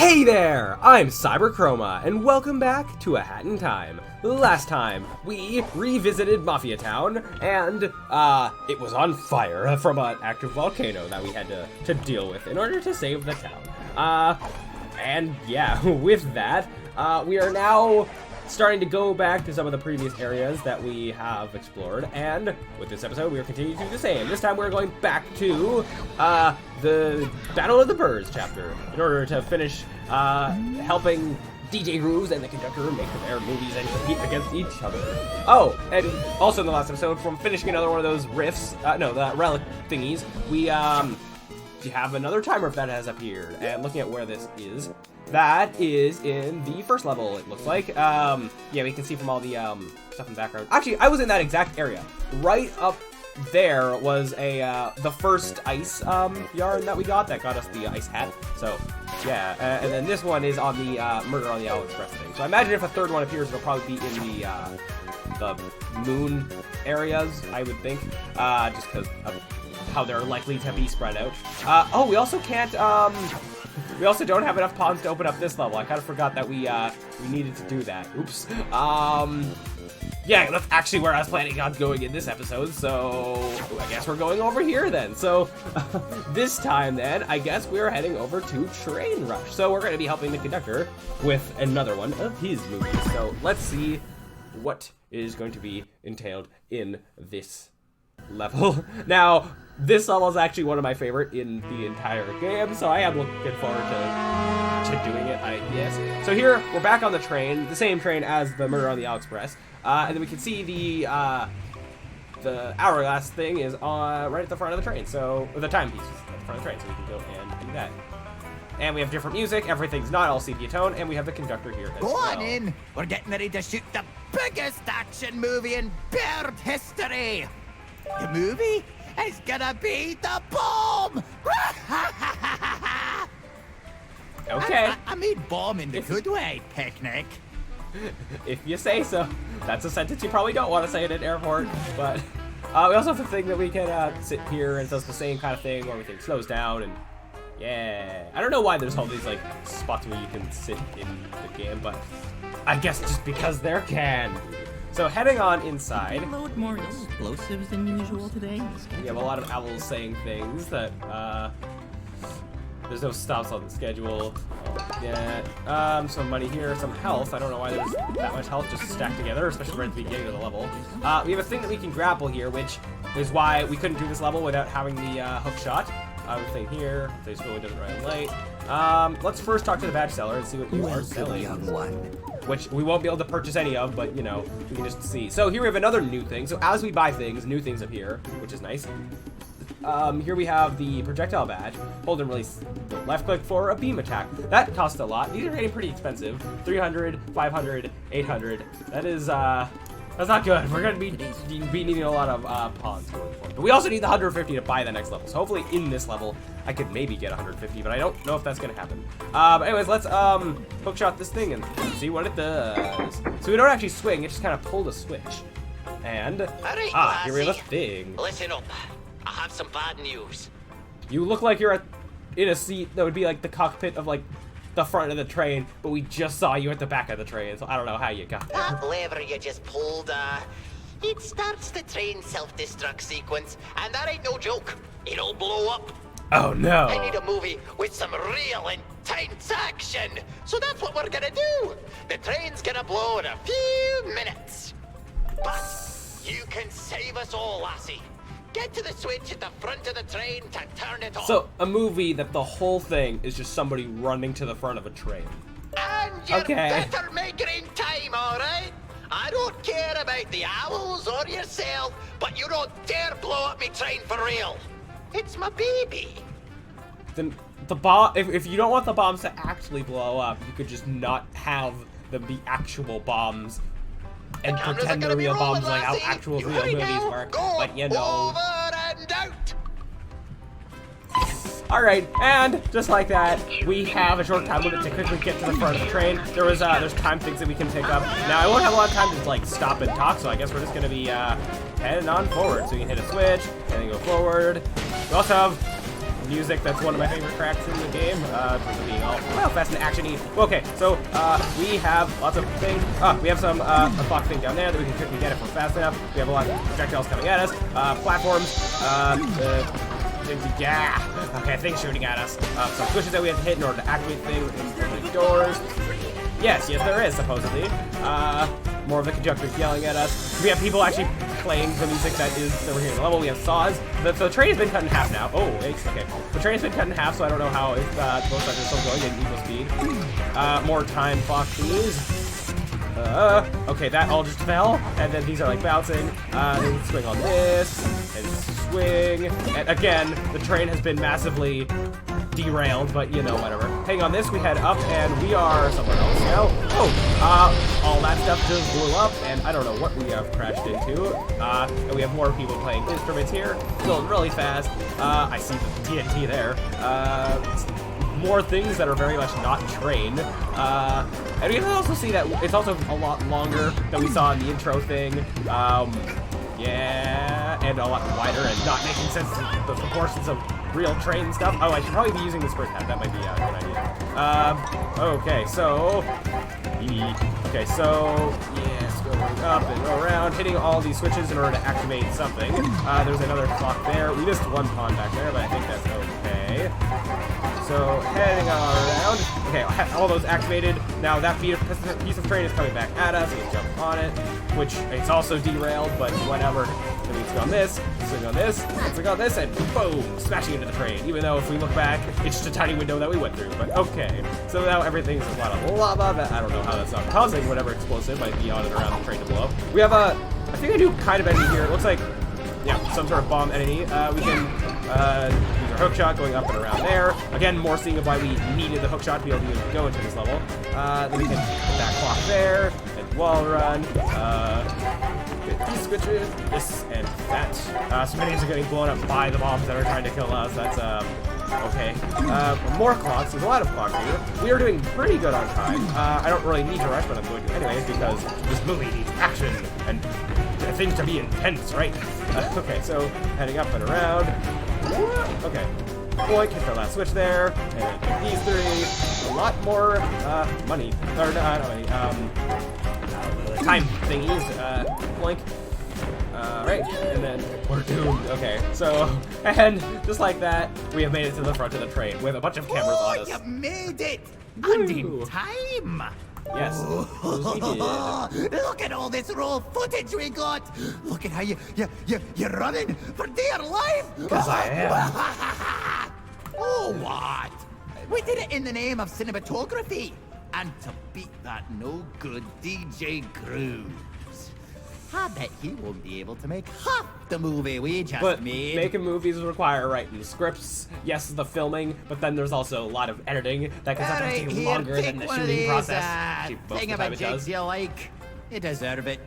Hey there! I'm Chroma, and welcome back to A Hat in Time. Last time, we revisited Mafia Town, and it was on fire from an active volcano that we had to deal with in order to save the town. And yeah, with that, we are now starting to go back to some of the previous areas that we have explored, and with this episode, we are continuing to do the same. This time, we're going back to the Battle of the Birds chapter in order to finish helping DJ Grooves and the conductor make their movies and compete against each other. Oh, and also in the last episode, from finishing another one of those riffs, the relic thingies, we have another time riff that has appeared, and looking at where this is, that is in the first level, it looks like. Yeah, we can see from all the stuff in the background. Actually, I was in that exact area. Right up there was the first ice yarn that we got us the ice hat. So, yeah, and then this one is on the Murder on the Owl Express thing. So I imagine if a third one appears, it'll probably be in the moon areas, I would think, just because of how they're likely to be spread out. Oh, we also can't, we also don't have enough ponds to open up this level. I kind of forgot that we needed to do that. Oops. Yeah, that's actually where I was planning on going in this episode, so I guess we're going over here then. So, this time then, I guess we're heading over to Train Rush. So we're going to be helping the conductor with another one of his movies. So let's see what is going to be entailed in this level. Now, this level is actually one of my favorite in the entire game, so I am looking forward to doing it, I guess. So here, we're back on the train, the same train as the Murder on the Owl Express, and then we can see the hourglass thing is right at the front of the train, so, or the timepiece is at the front of the train, so we can go and do that. And we have different music, everything's not all sepia tone, and we have the conductor here as well. Go on in, we're getting ready to shoot the biggest action movie in bird history. The movie is gonna be the bomb! Okay. I mean bomb in the good way, picnic. If you say so. That's a sentence you probably don't want to say at an airport, but we also have the thing that we can sit here and it does the same kind of thing where everything slows down and yeah. I don't know why there's all these like spots where you can sit in the game, but I guess just because there can be. So heading on inside. A load more explosives than usual today. We have a lot of owls saying things that there's no stops on the schedule. Yeah. Some money here, some health. I don't know why there's that much health just stacked together, especially right at the beginning of the level. We have a thing that we can grapple here, which is why we couldn't do this level without having the Hookshot. Thing here. They really doesn't run light. Let's first talk to the badge seller and see what you are selling. Young one. Which we won't be able to purchase any of, but you know, we can just see. So here we have another new thing. So as we buy things, new things appear, which is nice. Here we have the projectile badge. Hold and release the left click for a beam attack. That costs a lot. These are getting pretty expensive. 300, 500, 800. That is, that's not good. We're going to be needing a lot of pawns going forward. But we also need the 150 to buy the next level. So hopefully in this level, I could maybe get 150, but I don't know if that's going to happen. But anyways, let's hookshot this thing and see what it does. So we don't actually swing, it just kind of pulled a switch. And, right, here we have a thing. Listen up. I have some bad news. You look like you're in a seat that would be like the cockpit of like the front of the train, but we just saw you at the back of the train, so I don't know how you got there. That lever you just pulled, it starts the train self-destruct sequence, and that ain't no joke. It'll blow up. Oh no. I need a movie with some real intense action. So that's what we're gonna do. The train's gonna blow in a few minutes. But you can save us all, lassie. Get to the switch at the front of the train to turn it on. So, a movie that the whole thing is just somebody running to the front of a train. And you Okay. better make it in time, alright? I don't care about the owls or yourself, but you don't dare blow up me train for real. It's my baby. Then the bomb, if you don't want the bombs to actually blow up, you could just not have them be actual bombs and pretend they're real bombs like how actual real movies work. But you know. Over and out. Alright, and just like that, we have a short time limit to quickly get to the front of the train. There's time things that we can pick up. Now, I won't have a lot of time to like stop and talk, so I guess we're just gonna be heading on forward. So you can hit a switch, and then go forward. We also have music that's one of my favorite tracks in the game, being all, well, fast and action-y. Okay, so, we have lots of things. We have some, a clock thing down there that we can quickly get if we're fast enough. We have a lot of projectiles coming at us, platforms, yeah, okay, things shooting at us. Some switches that we have to hit in order to activate things, opening doors. Yes, there is, supposedly. More of the conductors yelling at us. We have people actually playing the music that is over here in the level. We have saws. The train has been cut in half now. Oh, okay. The train has been cut in half, so I don't know how if both sides are still going at equal speed. More time clock thingies. Okay, that all just fell, and then these are like bouncing. Then swing on this, and swing. And again, the train has been massively derailed, but you know, whatever. Hang on this, we head up, and we are somewhere else now. Oh, all that stuff just blew up, and I don't know what we have crashed into. And we have more people playing instruments here, going really fast. I see the TNT there. More things that are very much not train. And we can also see that it's also a lot longer than we saw in the intro thing. Yeah, and a lot wider and not making sense of the proportions of real train stuff. Oh, I should probably be using the sprint pad. That might be a good idea. Okay, so... yes, going up and around, hitting all these switches in order to activate something. There's another clock there. We missed one pawn back there, but I think that's okay. So, heading around. Okay, all those activated. Now that piece of train is coming back at us. We jump on it, which it's also derailed, but whatever. Then we swing on this, swing on this, swing on this, and boom, smashing into the train. Even though if we look back, it's just a tiny window that we went through, but okay. So now everything's a lot of lava. That I don't know how that's not causing whatever explosive might be on and around the train to blow up. We have a, I think a new kind of enemy here. It looks like, yeah, some sort of bomb enemy. We can use our hookshot going up and around there. Again, more seeing of why we needed the hookshot to be able to go into this level. Then we can put that clock there, and wall run. Get these switches, this and that. So many are getting blown up by the bombs that are trying to kill us. That's, okay. More clocks. There's a lot of clocks here. We are doing pretty good on time. I don't really need to rush, but I'm going to anyways because this movie needs action and things to be intense, right? Okay, so heading up and around. Okay. Boink, hit the last switch there, and pick these three. A lot more money, or not money. Time thingies. Boink. Right, and then we're doomed. Okay, so, and just like that, we have made it to the front of the train with a bunch of cameras on us. You made it! And in time! Yes, we did. Look at all this raw footage we got! Look at how you're running for dear life! Because I am. Oh, what? We did it in the name of cinematography! And to beat that no-good DJ Cruz. I bet he won't be able to make half the movie we just made. Making movies require writing scripts, yes, the filming, but then there's also a lot of editing that can sometimes take longer than the shooting process. Thing of a jigs you like. You deserve it.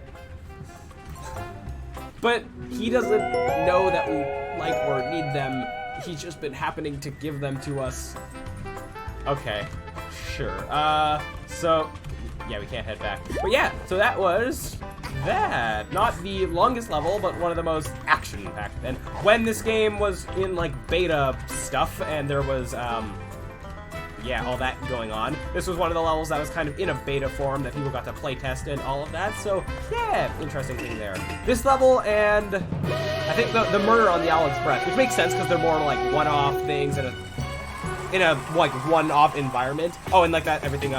But he doesn't know that we like or need them. He's just been happening to give them to us. Okay, sure. So, yeah, we can't head back. But yeah, so that was that. Not the longest level, but one of the most action-packed. And when this game was in, like, beta stuff, and there was, yeah, all that going on, this was one of the levels that was kind of in a beta form that people got to play test and all of that, so, yeah, interesting thing there. This level, and I think the murder on the Owl's Breath, which makes sense because they're more, like, one-off things in a, like, one-off environment. Oh, and like that, everything,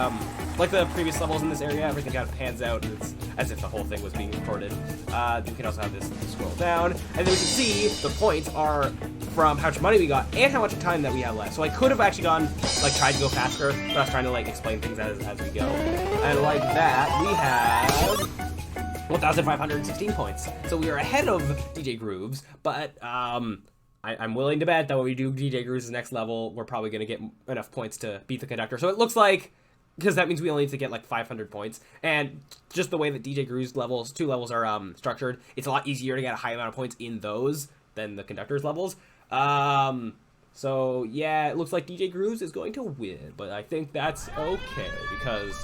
like the previous levels in this area, everything kind of pans out, and it's as if the whole thing was being recorded. You can also have this scroll down, and then we can see the points are from how much money we got and how much time that we have left. So I could have actually gone, like, tried to go faster, but I was trying to, like, explain things as we go. And like that, we have 1,516 points. So we are ahead of DJ Grooves, but, I'm willing to bet that when we do DJ Grooves' next level, we're probably going to get enough points to beat the conductor. So it looks like, because that means we only need to get like 500 points, and just the way that DJ Grooves levels, 2 levels are structured, it's a lot easier to get a high amount of points in those than the conductor's levels. So yeah, it looks like DJ Grooves is going to win, but I think that's okay, because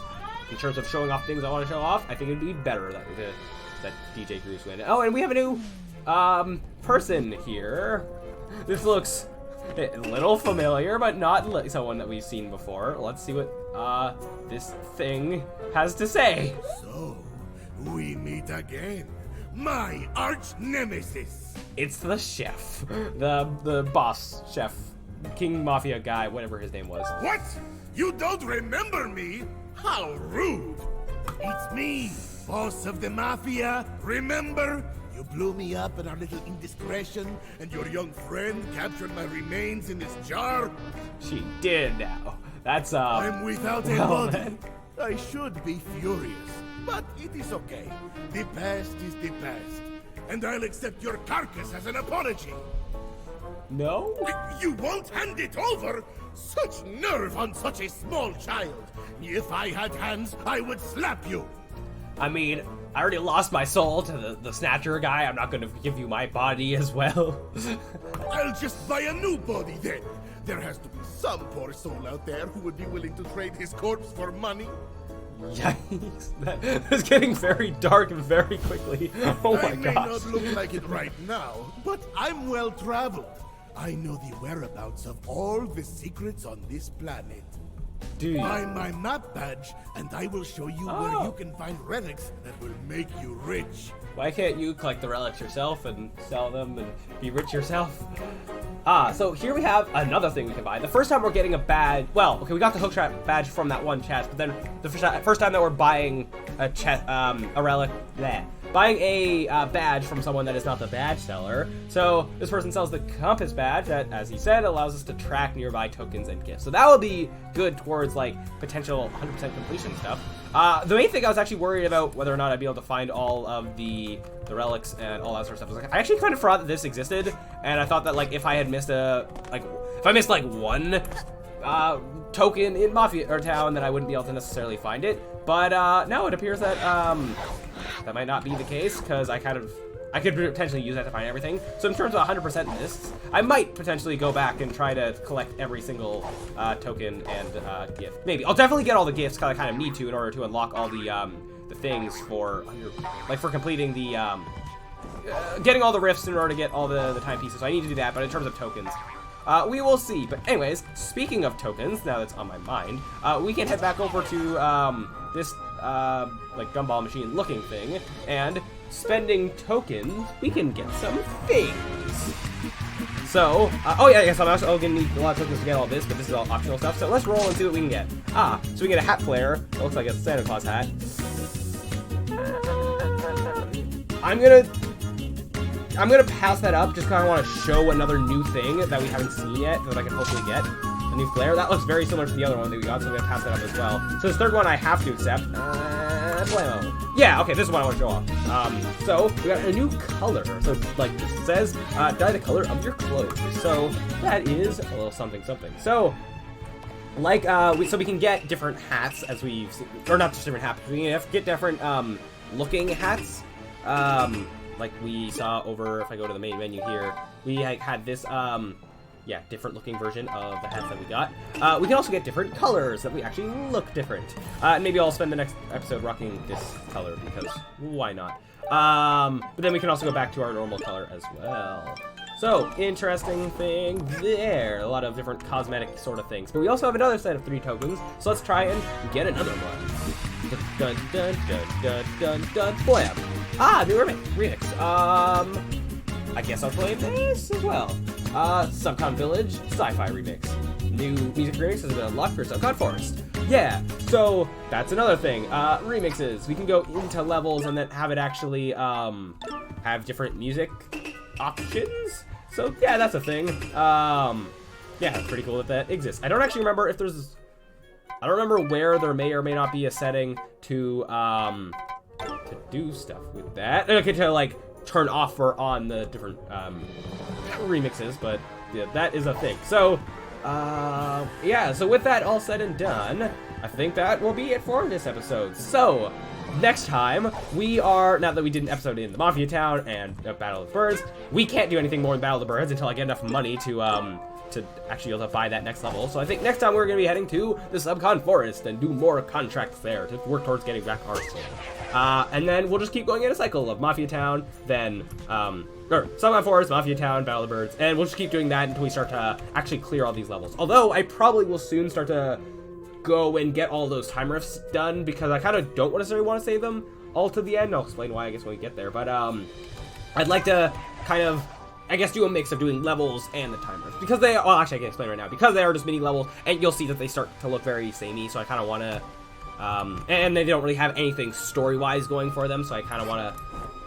in terms of showing off things I want to show off, I think it'd be better that DJ Grooves win. Oh, and we have a new person here. This looks A little familiar, but not someone that we've seen before. Let's see what this thing has to say. So, we meet again. My arch nemesis. It's the chef, the boss chef, King Mafia guy, whatever his name was. What? You don't remember me? How rude. It's me, boss of the Mafia. Remember? You blew me up in our little indiscretion, and your young friend captured my remains in this jar? She did now. That's I'm without a well, body. then. I should be furious, but it is okay. The past is the past, and I'll accept your carcass as an apology. No? You won't hand it over? Such nerve on such a small child. If I had hands, I would slap you. I mean, I already lost my soul to the Snatcher guy. I'm not going to give you my body as well. I'll just buy a new body then. There has to be some poor soul out there who would be willing to trade his corpse for money. Yikes. That is getting very dark very quickly. Oh my I may gosh. not look like it right now, but I'm well traveled. I know the whereabouts of all the secrets on this planet. Dude. Buy my map badge, and I will show you where you can find relics that will make you rich. Why can't you collect the relics yourself and sell them and be rich yourself? So here we have another thing we can buy. The first time we're getting a badge, well, okay, we got the Hookshot badge from that one chest, but then the first time that we're buying a relic, buying a badge from someone that is not the badge seller. So this person sells the compass badge that, as he said, allows us to track nearby tokens and gifts. So that will be good towards like potential 100% completion stuff. The main thing I was actually worried about whether or not I'd be able to find all of the relics and all that sort of stuff. I actually kind of forgot that this existed, and I thought that like if I had missed like one token in Mafia or town, then I wouldn't be able to necessarily find it. But no, it appears that that might not be the case, because I could potentially use that to find everything. So in terms of 100% lists, I might potentially go back and try to collect every single token and gift. Maybe I'll definitely get all the gifts because I kind of need to in order to unlock all the things for for completing the getting all the rifts in order to get all the timepieces. So I need to do that. But in terms of tokens, we will see. But anyways, speaking of tokens, now that's on my mind, we can head back over to this like gumball machine looking thing, and spending tokens, we can get some things. So, oh yeah, I guess I'm also gonna need a lot of tokens to get all this, but this is all optional stuff. So let's roll and see what we can get. So we get a hat flare. It looks like a Santa Claus hat. I'm gonna pass that up just because I want to show another new thing that we haven't seen yet that I can hopefully get. A new flare. That looks very similar to the other one that we got, so I'm gonna pass that up as well. So this third one I have to accept. Blammo. Yeah, okay, this is what I want to show off. So we got a new color. So like this says, dye the color of your clothes. So that is a little something something. So like so we can get different hats as we've seen, or not just different hats. We can get different looking hats. Like we saw over, if I go to the main menu here, we had this yeah, different looking version of the hats that we got. We can also get different colors that we actually look different. And maybe I'll spend the next episode rocking this color because why not? But then we can also go back to our normal color as well. So, interesting thing there. A lot of different cosmetic sort of things. But we also have another set of 3 tokens, so let's try and get another one. Dun dun dun dun dun dun. Blam! New remix. I guess I'll play this as well. Subcon Village, Sci-Fi Remix. New music remix has been unlocked for Subcon Forest. Yeah, so that's another thing. Remixes. We can go into levels and then have it actually have different music options. So yeah, that's a thing. Yeah, it's pretty cool that exists. I don't actually remember if there's... I don't remember where there may or may not be a setting to do stuff with that. Okay, to like turn off or on the different remixes, but yeah, that is a thing. So yeah, so with that all said and done, I think that will be it for this episode. So next time we are, now that we did an episode in the Mafia Town and Battle of the Birds, we can't do anything more in Battle of the Birds until I get enough money to to actually be able to buy that next level. So I think next time we're going to be heading to the Subcon Forest and do more contracts there to work towards getting back our soul. And then we'll just keep going in a cycle of Mafia Town, then, or Subcon Forest, Mafia Town, Battle of the Birds, and we'll just keep doing that until we start to actually clear all these levels. Although I probably will soon start to go and get all those time rifts done, because I kind of don't necessarily want to save them all to the end. I'll explain why, I guess, when we get there. But I'd like to kind of, I guess, do a mix of doing levels and the time rifts, because they, well, actually I can explain right now, because they are just mini levels, and you'll see that they start to look very samey, so I kind of want to, and they don't really have anything story-wise going for them, so I kind of want to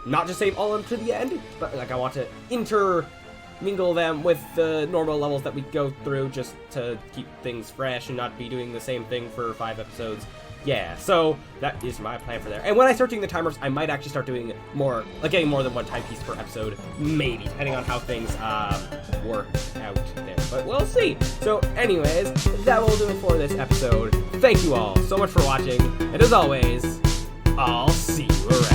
not just save all of them to the end, but like I want to intermingle them with the normal levels that we go through, just to keep things fresh and not be doing the same thing for 5 episodes. Yeah, so that is my plan for there. And when I start doing the timers, I might actually start doing more, like getting more than one timepiece per episode, maybe, depending on how things work out there. But we'll see. So anyways, that will do it for this episode. Thank you all so much for watching, and as always, I'll see you around.